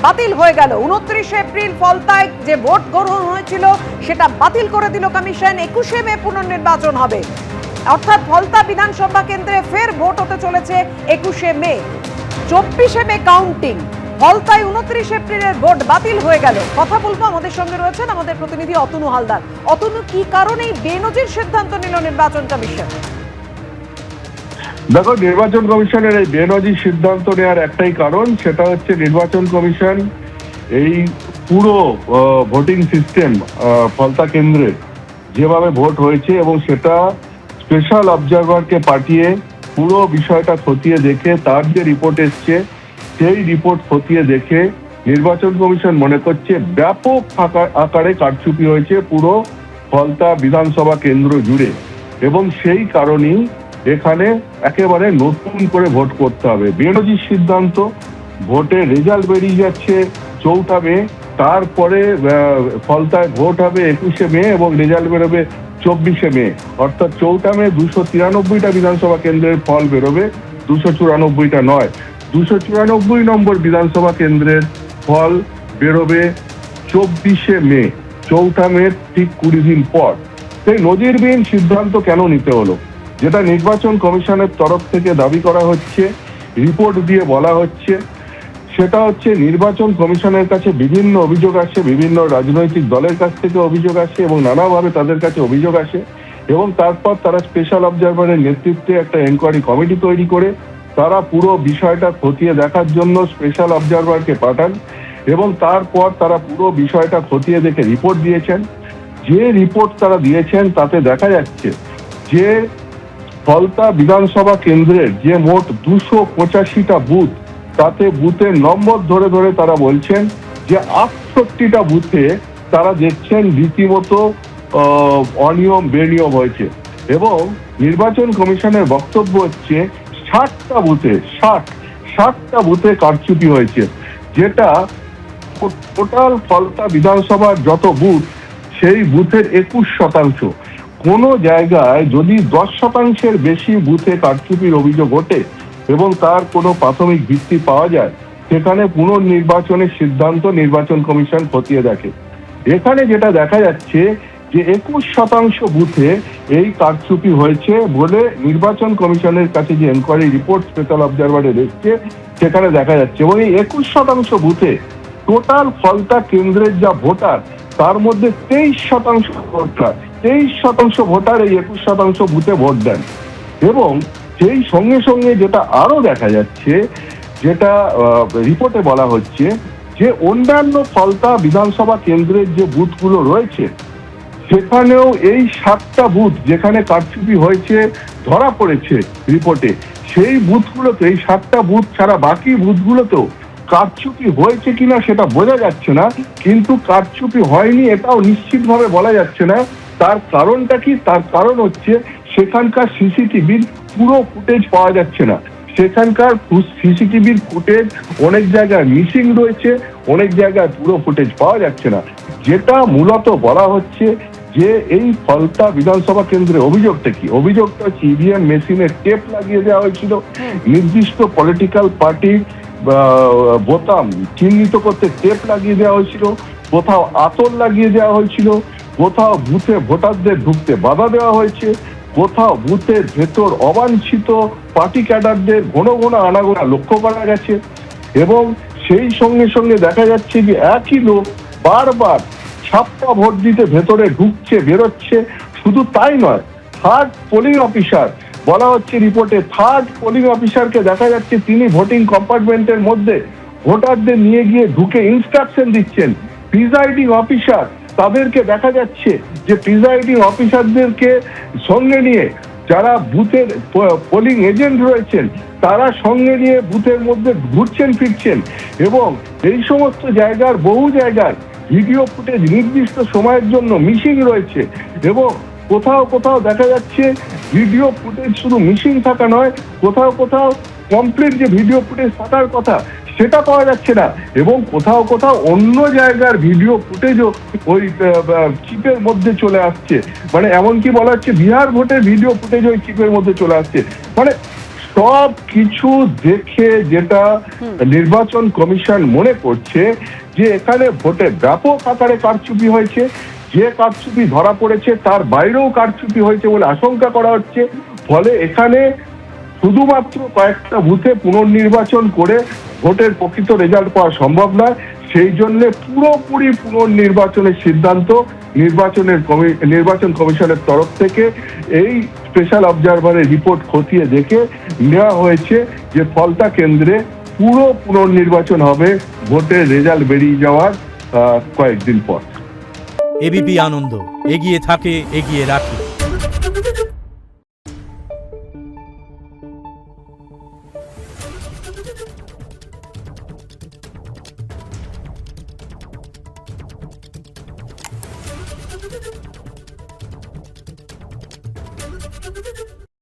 বাতিল হয়ে গেল। 29 এপ্রিল ফলতায় যে ভোট গ্রহণ হয়েছিল সেটা বাতিল করে দিল কমিশন। 21 মে পুনর্নির্বাচন হবে, অর্থাৎ ফলতা বিধানসভা কেন্দ্রে ফের ভোট হতে চলেছে 21 মে। 24 মে কাউন্টিং। ফলতায় 29 এপ্রিলের ভোট বাতিল হয়ে গেল। কথা বলবো, আমাদের সঙ্গে রয়েছেন আমাদের প্রতিনিধি অতনু হালদার। অতনু, কি কারণে এই বেনজির সিদ্ধান্ত নিল নির্বাচন কমিশন? দেখো, নির্বাচন কমিশনের এই বেনজির সিদ্ধান্ত নেওয়ার একটাই কারণ, সেটা হচ্ছে নির্বাচন কমিশন এই পুরো ভোটিং সিস্টেম ফলতা কেন্দ্রে যেভাবে ভোট হয়েছে এবং সেটা স্পেশাল অবজারভারকে পাঠিয়ে পুরো বিষয়টা খতিয়ে দেখে তার যে রিপোর্ট এসছে সেই রিপোর্ট খতিয়ে দেখে নির্বাচন কমিশন মনে করছে ব্যাপক আকারে কারচুপি হয়েছে পুরো ফলতা বিধানসভা কেন্দ্র জুড়ে, এবং সেই কারণেই এখানে একেবারে নতুন করে ভোট করতে হবে। বেনজির সিদ্ধান্ত, ভোটের রেজাল্ট বেরিয়ে যাচ্ছে 4 মে, তারপরে ফলতায় ভোট হবে 21 মে এবং রেজাল্ট বেরোবে 24 মে। অর্থাৎ 4 মে 293টা বিধানসভা কেন্দ্রের ফল বেরোবে, 294টা নয়। 294 নম্বর বিধানসভা কেন্দ্রের ফল বেরোবে 24 মে, 4 মে ঠিক 20 দিন পর। সেই নজিরবিহীন সিদ্ধান্ত কেন নিতে হলো? যেটা নির্বাচন কমিশনের তরফ থেকে দাবি করা হচ্ছে, রিপোর্ট দিয়ে বলা হচ্ছে, সেটা হচ্ছে নির্বাচন কমিশনের কাছে বিভিন্ন অভিযোগ আসে, বিভিন্ন রাজনৈতিক দলের কাছ থেকে অভিযোগ আসে এবং নানাভাবে তাদের কাছে অভিযোগ আসে, এবং তারপর তারা স্পেশাল অবজারভারের নেতৃত্বে একটা এনকোয়ারি কমিটি তৈরি করে তারা পুরো বিষয়টা খতিয়ে দেখার জন্য স্পেশাল অবজারভারকে পাঠান, এবং তারপর তারা পুরো বিষয়টা খতিয়ে দেখে রিপোর্ট দিয়েছেন। যে রিপোর্ট তারা দিয়েছেন তাতে দেখা যাচ্ছে যে ফলতা বিধানসভা কেন্দ্রের যে মোট 285টা বুথ, তাতে বুথের নম্বর ধরে ধরে তারা বলছেন যে 68টা বুথে তারা দেখছেন রীতিমতো অনিয়ম বেনিয়ম হয়েছে, এবং নির্বাচন কমিশনের বক্তব্য হচ্ছে 60টা বুথে কারচুপি হয়েছে, যেটা টোটাল ফলতা বিধানসভার যত বুথ সেই বুথের 21%। কোনো জায়গায় যদি 10%-এর বেশি বুথে কারচুপির অভিযোগ ওঠে এবং তার কোনো প্রাথমিক ভিত্তি পাওয়া যায়, সেখানে পুনর্নির্বাচনের সিদ্ধান্ত নির্বাচন কমিশন খতিয়ে দেখে। এখানে যেটা দেখা যাচ্ছে যে 21% বুথে এই কারচুপি হয়েছে বলে নির্বাচন কমিশনের কাছে যে এনকোয়ারি রিপোর্ট স্পেশাল অবজারভারে এসেছে সেখানে দেখা যাচ্ছে, এবং এই 21% বুথে টোটাল ফলতা কেন্দ্রের যা ভোটার তার মধ্যে 23% ভোটার এই 21% বুথে ভোট দেন। এবং সেই সঙ্গে সঙ্গে যেটা আরো দেখা যাচ্ছে, যেটা রিপোর্টে বলা হচ্ছে, যে অন্যান্য ফলতা বিধানসভা কেন্দ্রের যে বুথগুলো রয়েছে সেখানেও এই 7টা বুথ যেখানে কারচুপি হয়েছে ধরা পড়েছে রিপোর্টে, সেই বুথগুলোতে, এই 7টা বুথ ছাড়া বাকি বুথগুলোতেও কারচুপি হয়েছে কিনা সেটা বোঝা যাচ্ছে না, কিন্তু কারচুপি হয়নি এটাও নিশ্চিতভাবে বলা যাচ্ছে না। তার কারণটা কি? তার কারণ হচ্ছে সেখানকার সিসিটিভির পুরো ফুটেজ পাওয়া যাচ্ছে না। সেখানকার সিসিটিভির ফুটেজ অনেক জায়গায় মিসিং রয়েছে, অনেক জায়গায় পুরো ফুটেজ পাওয়া যাচ্ছে না। যেটা মূলত বলা হচ্ছে যে এই ফলতা বিধানসভা কেন্দ্রে অভিযোগটা কি? অভিযোগটা হচ্ছে ইভিএম মেশিনে টেপ লাগিয়ে দেওয়া হয়েছিল, নির্দিষ্ট পলিটিক্যাল পার্টির বোতাম চিহ্নিত করতে টেপ লাগিয়ে দেওয়া হয়েছিল, কোথাও আতর লাগিয়ে দেওয়া হয়েছিল, কোথাও বুথে ভোটারদের ঢুকতে বাধা দেওয়া হয়েছে, কোথাও বুথের ভেতর অবাঞ্ছিত পার্টি ক্যাডারদের ঘন ঘন আনাগোনা লক্ষ্য করা গেছে, এবং সেই সঙ্গে সঙ্গে দেখা যাচ্ছে যে একই লোক বারবার ছাপ্পা ভোট দিতে ভেতরে ঢুকছে বেরোচ্ছে। শুধু তাই নয়, থার্ড পোলিং অফিসার বলা হচ্ছে রিপোর্টে, থার্ড পোলিং অফিসারকে দেখা যাচ্ছে তিনি ভোটিং কম্পার্টমেন্টের মধ্যে ভোটারদের নিয়ে গিয়ে ঢুকে ইনস্ট্রাকশন দিচ্ছেন। প্রিজাইডিং অফিসার, তাদেরকে দেখা যাচ্ছে যে প্রিজাইডিং অফিসারদেরকে সঙ্গে নিয়ে যারা বুথের পোলিং এজেন্ট রয়েছেন তারা সঙ্গে নিয়ে বুথের মধ্যে ঘুরছেন ফিরছেন, এবং এই সমস্ত জায়গার বহু জায়গায় ভিডিও ফুটেজ নির্দিষ্ট সময়ের জন্য মিসিং রয়েছে, এবং কোথাও কোথাও দেখা যাচ্ছে ভিডিও ফুটেজ শুধু মিসিং থাকা নয়, কোথাও কোথাও কমপ্লিট যে ভিডিও ফুটেজ থাকার কথা সেটা পাওয়া যাচ্ছে না, এবং কোথাও কোথাও অন্য জায়গার ভিডিও ফুটেজও ওই চিপের মধ্যে চলে আসছে। মানে এমনকি বলা হচ্ছে বিহার ভোটের ভিডিও ফুটেজ ওই চিপের মধ্যে চলে আসছে। মানে সব কিছু দেখে যেটা নির্বাচন কমিশন মনে করছে যে এখানে ভোটে ব্যাপক আকারে কারচুপি হয়েছে, যে কারচুপি ধরা পড়েছে তার বাইরেও কারচুপি হয়েছে বলে আশঙ্কা করা হচ্ছে। ফলে এখানে শুধুমাত্র কয়েকটা বুথে পুনর্নির্বাচন করে ভোটের প্রকৃত রেজাল্ট পাওয়া সম্ভব নয়। সেই জন্য পুরোপুরি পুনর্নির্বাচনের সিদ্ধান্ত নির্বাচন কমিশনের তরফ থেকে এই স্পেশাল অবজারভারের রিপোর্ট খতিয়ে দেখে নেওয়া হয়েছে যে ফলতা কেন্দ্রে পুরো পুনর্নির্বাচন হবে ভোটের রেজাল্ট বেরিয়ে যাওয়ার কয়েকদিন পর। এবিপি আনন্দ, এগিয়ে থাকে, এগিয়ে রাখে।